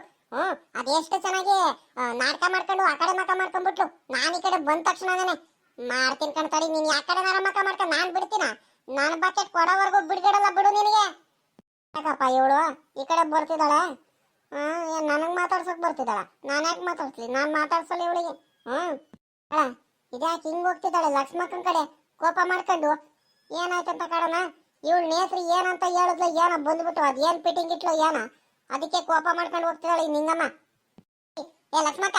ಅದೆಷ್ಟು ಚೆನ್ನಾಗಿ ನಾಟಕ ಮಾಡ್ಕೊಂಡು ಆ ಕಡೆ ಮಕ ಮಾಡ್ಕೊಂಡ್ಬಿಟ್ಲು. ನಾನು ಈ ಕಡೆ ಬಂದ ತಕ್ಷಣನೇ ಮಾಡ್ತೀನಿ ಕಣ್ತಡಿ. ನೀನ್ ಯಾ ಕಡೆ ಮಕ ಮಾಡ್ಕೊಂಡು ನಾನ್ ಬಿಡ್ತೀನ? ನಾನು ಬಕೆಟ್ ಕೊಡೋವರೆಗೂ ಬಿಡ್ಗಿಡಲ್ಲ ಬಿಡು ನಿನಗೆ. ಯಾಕಪ್ಪ ಇವಳು ಈ ಕಡೆ ಬರ್ತಿದ್ದಾಳೆ? ನನಗ್ ಮಾತಾಡ್ಸಕ್ ಬರ್ತಿದ್ದಾಳ? ನಾನು ಯಾಕೆ ಮಾತಾಡ್ಸ್ಲಿ? ನಾನ್ ಮಾತಾಡ್ಸಲ್ಲ ಇವಳಿಗೆ. ಇದ್ಯಾಕೆ ಹಿಂಗ್ ಹೋಗ್ತಿದ್ದಾಳೆ ಲಕ್ಷ್ಮಕ್ಕನ್ ಕಡೆ ಕೋಪ ಮಾಡ್ಕೊಂಡು? ಏನಾಯ್ತಂತ ಕಾರಣ ಇವಳು ನೇತ್ರಿ ಏನಂತ ಹೇಳಿದ್ಲ ಏನೋ ಬಂದ್ಬಿಟ್ಟು ಅದೇನ್ ಫಿಟ್ಟಿಂಗ್ ಇಟ್ಲು ಏನೋ, ಅದಕ್ಕೆ ಕೋಪ ಮಾಡ್ಕೊಂಡು ಹೋಗ್ತಿದ್ದಾಳೆ ಈ ನಿಂಗಮ್ಮ. ಏ ಲಕ್ಷ್ಮಕ್ಕ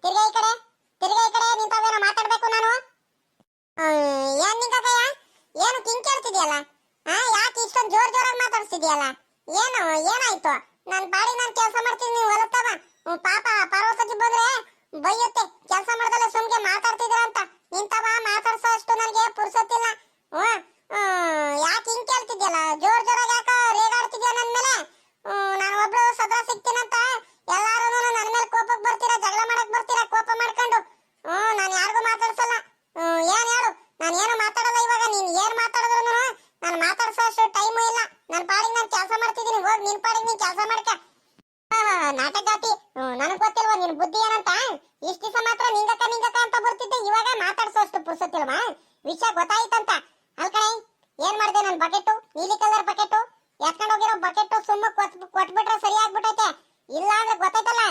ತಿರ್ಗಾ ಈ ಕಡೆ ನಿಂತಾವೇನೋ ಮಾತಾಡ್ಬೇಕು ನಾನು. ಏನ್ ನಿಂಗಕ್ಕಯ್ಯ ಏನು ಕಿಂಗ್ ಕೇಳ್ತಿದ್ಯಲ್ಲ? ಯಾಕೆ ಇಷ್ಟೊಂದು ಜೋರಾಗಿ ಮಾತಾಡ್ತಿದ್ಯಲ್ಲ? ಏನಾಯ್ತು? ನನ್ ಬಾಡಿ ನಾನು ಕೆಲಸ ಮಾಡ್ತೀನಿ, ನೀವು ಹೊಲತ್ತವ. ಪಾಪ ಪಾರ್ವತಜ್ಜಿ ಬಂದ್ರೆ ಬೈಯುತ್ತೆ. ಕೆಲಸ ಮಾಡ್ದಲ್ಲ ಸುಮ್ಗೆ ಮಾತಾಡ್ತಿದ್ರ ಅಂತ. ನಿಂತವ ಮಾತಾಡ್ಸೋ ಅಷ್ಟು ನನಗೆ ಪುರ್ಸೊತ್ತಿಲ್ಲ. ಯಾಕೆ ಹಿಂಗ್ ಕೇಳ್ತಿದ್ಯಲ್ಲ? ಜೋರಾಗಿ ಯಾಕ ರೇಗಾಡ್ತಿದ್ಯಾ ನನ್ ಮೇಲೆ? ನಾನು ಒಬ್ಳು ಸದಾ ಸಿಗ್ತೀನಂತ ಎಲ್ಲಾರು ನನ್ ಮೇಲೆ ಕೋಪಕ್ಕೆ ಬರ್ತೀರಾ, ಜಗಳ ಮಾಡಕ್ ಬರ್ತೀರಾ ಕೋಪ ಮಾಡ್ಕೊಂಡು. ನಾನು ಯಾರಿಗೂ ಮಾತಾಡ್ಸಲ್ಲ. ಏನ್ ಹೇಳು? ನಾನು ಏನು ಮಾತಾಡಲ್ಲ ಇವಾಗ. ನೀನ್ ಏನ್ ಮಾತಾಡಿದ್ರು ನಾನು ಮಾತಾಡ್ಸೋ ಅಷ್ಟು ಟೈಮು ಇಲ್ಲ. ನನ್ನ ಪಾಡಿಗೆ ನಾನು ಕೆಲಸ ಮಾಡ್ತಿದ್ದೀನಿ, ಹೋಗಿ ನಿನ್ ಪಾಡಿಗೆ ನೀನ್ ಕೆಲಸ ಮಾಡ್ಕ. ನಾಟಕಾತಿ ನನಗ್ ಗೊತ್ತಿಲ್ವಾ ನಿನ್ ಬುದ್ಧಿ ಏನಂತ? ಇಷ್ಟ ದಿವಸ ಮಾತ್ರ ನಿಂಗಕ್ಕ ಅಂತ ಬರ್ತಿದ್ದೆ, ಇವಾಗ ಮಾತಾಡ್ಸೋ ಅಷ್ಟು ಪುರ್ಸತ್ತಿಲ್ವಾ? ವಿಷಯ ಗೊತ್ತಾಯ್ತಂತ ಅಲ್ಕಣೆ. ಏನ್ ಮಾಡಿದೆ? ನನ್ ಬಕೆಟ್ ನೀಲಿ ಕಲರ್ ಬಕೆಟ್ ಎತ್ಕೊಂಡು ಹೋಗಿರೋ ಬಕೆಟ್ ಸುಮ್ಮ ಕೊಟ್ಬಿಟ್ರೆ ಸರಿ ಆಗ್ಬಿಟ್ಟೈತೆ. ಇಲ್ಲ ಅಂದ್ರೆ ಗೊತ್ತಾಯ್ತಲ್ಲ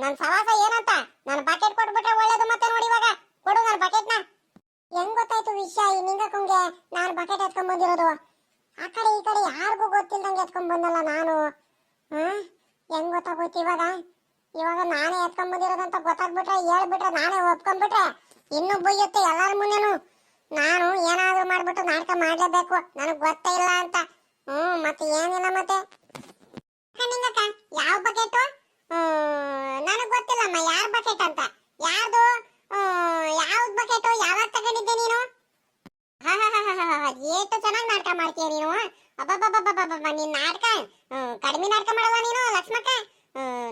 ನನ್ ಸವಾಸ ಏನಂತ. ನನ್ ಬಕೆಟ್ ಕೊಟ್ಬಿಟ್ರೆ ಒಳ್ಳೇದು. ಮತ್ತೆ ನೋಡಿ ಇವಾಗ ಕೊಡು ನನ್ ಬಕೆಟ್ನ. ಹೆಂಗ್ ಗೊತ್ತಾಯ್ತು ವಿಷಯ ಈ ನಿಂಗಕ್ಕಂಗೆ ನಾನು ಬಕೆಟ್ ಎತ್ಕೊಂಡ್ ಬಂದಿರೋದು? ಆ ಕಡೆ ಈ ಕಡೆ ಯಾರಿಗೂ ಗೊತ್ತಿಲ್ದಂಗೆ ಎತ್ಕೊಂಡ್ ಬಂದಲ್ಲ ನಾನು. ಹೆಂಗ್ ಗೊತ್ತಾಗೋಯ್ತು ಇವಾಗ ನಾನೇ ಎತ್ಕೊಂಡ್ ಬಂದಿರೋದಂತ ಗೊತ್ತಾಗ್ಬಿಟ್ರೆ ಹೇಳ್ಬಿಟ್ರೆ ನಾನೇ ಒಪ್ಕೊಂಡ್ಬಿಟ್ರೆ ಇನ್ನೂ ಬೈಯುತ್ತೆ ಎಲ್ಲಾರ ಮುಂದೆನು. ನಾನು ಏನಾದ್ರೂ ಮಾಡ್ಬಿಟ್ಟು ನಾಟಕ ಮಾಡ್ಲೇಬೇಕು, ನನಗ್ ಗೊತ್ತೇ ಇಲ್ಲ ಅಂತ. ಮತ್ತೆ ಏನಿಲ್ಲ ಮತ್ತೆ ನಿಂಗಕ್ಕ ಯಾವ ಬಕೆಟ್? ನನಗ್ ಗೊತ್ತಿಲ್ಲಮ್ಮ ಯಾರ್ ಬಕೆಟ್ ಅಂತ. ಯಾರ್ದು ಯಾವ್ದು ಬಕೆಟು ಯಾವಾಗ ತಗೊಂಡಿದ್ದೆ ನೀನು? ಏಟು ಚೆನ್ನಾಗಿ ನಾಟಕ ಮಾಡ್ತೀಯ ನೀನು. ಅಬ್ಬಬ್ಬಬ್ಬಬ್ಬಬ್ಬ ನಿನ್ ನಾಟಕ ಕಡಿಮೆ ನಾಟಕ ಮಾಡಲ್ಲ ನೀನು ಲಕ್ಷ್ಮಕ್ಕ.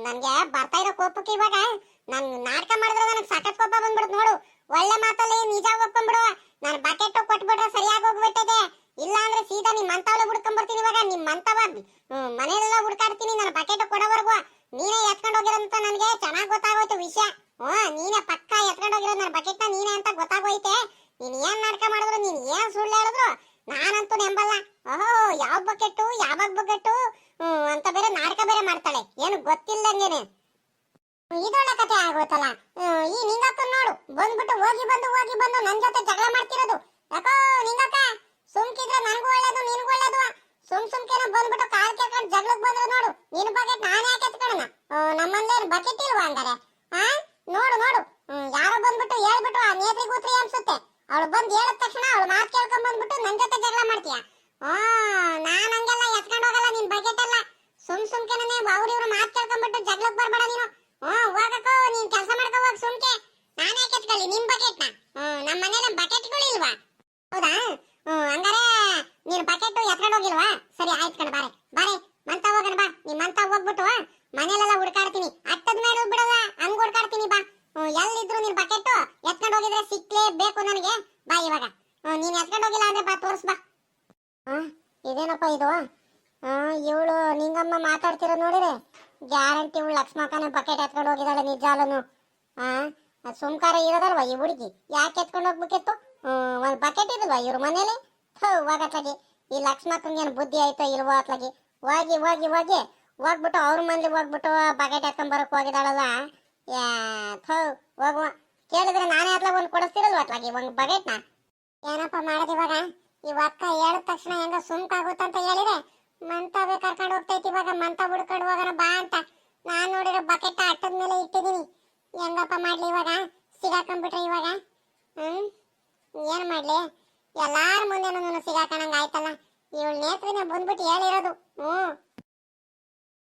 ನನ್ಗೆ ಬರ್ತಾ ಇರೋ ಕೋಪಕ್ಕೆ ಇವಾಗ ನನ್ ನಾಟಕ ಮಾಡಿದ್ರೆ ನನಗೆ ಸಖತ್ ಕೋಪ ಬಂದ್ಬಿಡುತ್ತೆ ನೋಡು. ಒಳ್ಳೆ ಮಾತಲ್ಲಿ ನಿಜ ಒಪ್ಕೊಂಡ್ಬಿಡು. ನಾನು ಬಕೆಟ್ ಕೊಟ್ಬಿಟ್ರೆ ಸರಿಯಾಗಿ ಹೋಗ್ಬಿಟ್ಟಿದೆ. ಇಲ್ಲ ಅಂದ್ರೆ ಸೀದಾ ನಿಮ್ ಮಂತವಳೆ ಹುಡ್ಕೊಂಡ್ ಬರ್ತೀನಿ ಇವಾಗ. ನಿಮ್ ಮಂತವ ಮನೆಯೆಲ್ಲ ಹುಡ್ಕಾಡ್ತೀನಿ ನಾನು ಬಕೆಟ್ ಕೊಡೋವರೆಗೂ. ನೀನೇ ಎತ್ಕೊಂಡು ಹೋಗಿರೋಂತ ನನಗೆ ಚೆನ್ನಾಗಿ ಗೊತ್ತಾಗೋಯ್ತು ವಿಷಯ. ನೀನೇ ಪಕ್ಕ ಎತ್ಕೊಂಡು ಹೋಗಿರೋದು ನನ್ನ ಬಕೆಟ್ನ ನೀನೇ ಅಂತ ಗೊತ್ತಾಗೋಯ್ತೆ. ನೀನ್ ಏನ್ ನಾಟಕ ಮಾಡಿದ್ರು ನೀನ್ ಏನ್ ಸುಳ್ಳು ಹೇಳಿದ್ರು ನಾನಂತೂ ನೆಂಬಲ್ಲ. ಓಹೋ ಯಾವ ಬಕೆಟ್ಟು ಯಾವಾಗ ಬಕೆಟ್ಟು ಅಂತ ಬೇರೆ ನಾಟಕ ಬೇರೆ ಮಾಡ್ತಾಳೆ, ಏನು ಗೊತ್ತಿಲ್ಲಂಗೇನೆ. ಇದೊಳ್ಳೆ ಕತೆ ಆಗೋಯ್ತಲ್ಲ. ಈ ನಿಂಗಕ್ಕ ನೋಡು ಬಂದ್ಬಿಟ್ಟು ಹೋಗಿ ಬಂದು ನನ್ ಜೊತೆ ಜಗಳ ಮಾಡ್ತಿರೋದು. ಯಾಕೋ ನಿಂಗಕ್ಕ ಸುಮ್ಕಿದ್ರೆ ನನ್ಗೂ ಒಳ್ಳೇದು ನಿನ್ಗೂ ಒಳ್ಳೇದು. ಸುಮ್ಕೆನ ಬಂದ್ಬಿಟ್ಟು ಕಾಲ್ ಕೇಳ್ಕೊಂಡು ಜಗಳಕ್ ಬಂದ್ರು ನೋಡು. ನಿನ್ ಬಕೆಟ್ ನಾನೇ ಯಾಕೆ ಎತ್ಕೊಳ್ಳೋಣ? ನಮ್ಮಲ್ಲೇನು ಬಕೆಟ್ ಇಲ್ವಾ ಹಂಗಾರೆ? ನೋಡು ಯಾರೋ ಬಂದ್ಬಿಟ್ಟು ಹೇಳ್ಬಿಟ್ಟು ಆ ನೇತ್ರಿ ಕೂತ್ರಿ ಅನ್ಸುತ್ತೆ. ಅವಳು ಬಂದು ಹೇಳಿದ ತಕ್ಷಣ ಅವಳು ಮಾತು ಕೇಳ್ಕೊಂಡ್ ಬಂದ್ಬಿಟ್ಟು ನನ್ ಜೊತೆ ಜಗಳ ಮಾಡ್ತೀಯ. ನಾನ್ ಹಂಗೆಲ್ಲ ಎತ್ಕೊಂಡು ಹೋಗಲ್ಲ ನಿನ್ ಬಕೆಟ್ ಎಲ್ಲ. ಸುಮ್ಕೆನೇ ಅವ್ರು ಇವ್ರು ಮಾತು ಕೇಳ್ಕೊಂಡ್ಬಿಟ್ಟು ಜಗಳಕ್ ಬರ್ಬೇಡ ನೀನು. ಹೋಗಕ್ಕೋ ನೀನ್ ಕೆಲಸ ಮಾಡ್ಕೋ ಹೋಗ್ ಸುಮ್ಕೆ. ನಾನೇ ಕೆತ್ಕೊಳ್ಳಿ ನಿಮ್ ಬಕೆಟ್ನ. ನಮ್ಮ ಮನೇಲಿ ಬಕೆಟ್ಗಳು ಇಲ್ವಾ? ಹೌದಾ? ಹಂಗಾರೆ ನೀನ್ ಬಕೆಟ್ ಎತ್ಕೊಂಡು ಹೋಗಿಲ್ವಾ? ಸರಿ ಆಯ್ತು ಕಣ ಬಾರೆ ಮಂತ ಹೋಗೋಣ ಬಾ. ನೀನ್ ಮಂತ ಹೋಗ್ಬಿಟ್ಟು ಮನೇಲೆಲ್ಲ ಹುಡ್ಕಾಡ್ತೀನಿ. ಅಟ್ಟದ ಮೇಲೆ ಬಿಡಲ್ಲ ಹಂಗ್ ಹುಡ್ಕಾಡ್ತೀನಿ ಬಾ. ಎಲ್ಲಿದ್ರು ನೀನ್ ಬಕೆಟ್ ಎತ್ಕೊಂಡು ಹೋಗಿದ್ರೆ ಸಿಕ್ಲೇ ಬೇಕು ನನಗೆ. ಬಾ ಇವಾಗ. ನೀನ್ ಎತ್ಕೊಂಡು ಹೋಗಿಲ್ಲ ಅಂದ್ರೆ ಬಾ ತೋರ್ಸ್ ಬಾ. ಇದೇನಪ್ಪ ಇದು? ಇವಳು ನಿಂಗಮ್ಮ ಮಾತಾಡ್ತಿರೋ ನೋಡಿದ್ರೆ ಗ್ಯಾರಂಟಿ ಇವಳು ಲಕ್ಷ್ಮಕ್ಕನ ಬಕೆಟ್ ಎತ್ಕೊಂಡು ಹೋಗಿದ್ದಾಳೆ ನಿಜ ಅಲ್ಲನು. ಸುಮ್ಕಾರ ಇರೋದಲ್ವಾ ಈ ಹುಡುಗಿ? ಯಾಕೆ ಎತ್ಕೊಂಡು ಹೋಗ್ಬೇಕಿತ್ತು? ಒಂದ್ ಬಕೆಟ್ ಇಲ್ವಾ ಇವ್ರ ಮನೇಲಿ? ಹೋಗತ್ಲಾಗಿ ಈ ಲಕ್ಷ್ಮಕ್ಕಂಗೇನು ಬುದ್ಧಿ ಆಯ್ತೋ ಇಲ್ವೋ ಅತ್ಲಾಗಿ. ಹೋಗ್ಬಿಟ್ಟು ಅವ್ರ ಮನೇಲಿ ಹೋಗ್ಬಿಟ್ಟು ಬಕೆಟ್ ಎತ್ಕೊಂಡ್ ಬರಕ್ ಹೋಗಿದಾಳಲ್ಲ. ಹೋಗುವ ಕೇಳಿದ್ರೆ ನಾನೇ ಅತ್ಲಾಗ ಒಂದ್ ಕೊಡಿಸ್ತಿರಲ್ವ ಅತ್ಲಾಗಿ ಒಂದ್ ಬಕೆಟ್ನ. ಏನಪ್ಪ ಮಾಡೋದು ಇವಾಗ? ಇವಕ್ಕ ಹೇಳಿದ ತಕ್ಷಣ ಹೆಂಗ ಸುಮ್ಕಾಗುತ್ತಂತ ಹೇಳಿದ್ರೆ ಮಂತವೇ ಕರ್ಕೊಂಡು ಹೋಗ್ತೈತಿ. ಇವಾಗ ಮಂತ ಹುಡ್ಕೊಂಡು ಹೋಗೋಣ ಬಾ ಅಂತ ನಾನ್ ನೋಡಿರೋ ಬಕೆಟ್ ಅಟ್ಟದ ಮೇಲೆ ಇಟ್ಟಿದೀನಿ. ಹೆಂಗಪ್ಪ ಮಾಡ್ಲಿ ಇವಾಗ? ಸಿಗಾಕೊಂಡ್ಬಿಟ್ರೆ ಇವಾಗ ಏನ್ ಮಾಡ್ಲಿ? ಎಲ್ಲಾರ ಮುಂದೆ ಸಿಗಾಕಣಂಗ ಆಯ್ತಲ್ಲ. ಇವಳು ನೇತ್ರಿನ ಬಂದ್ಬಿಟ್ಟು ಹೇಳಿರೋದು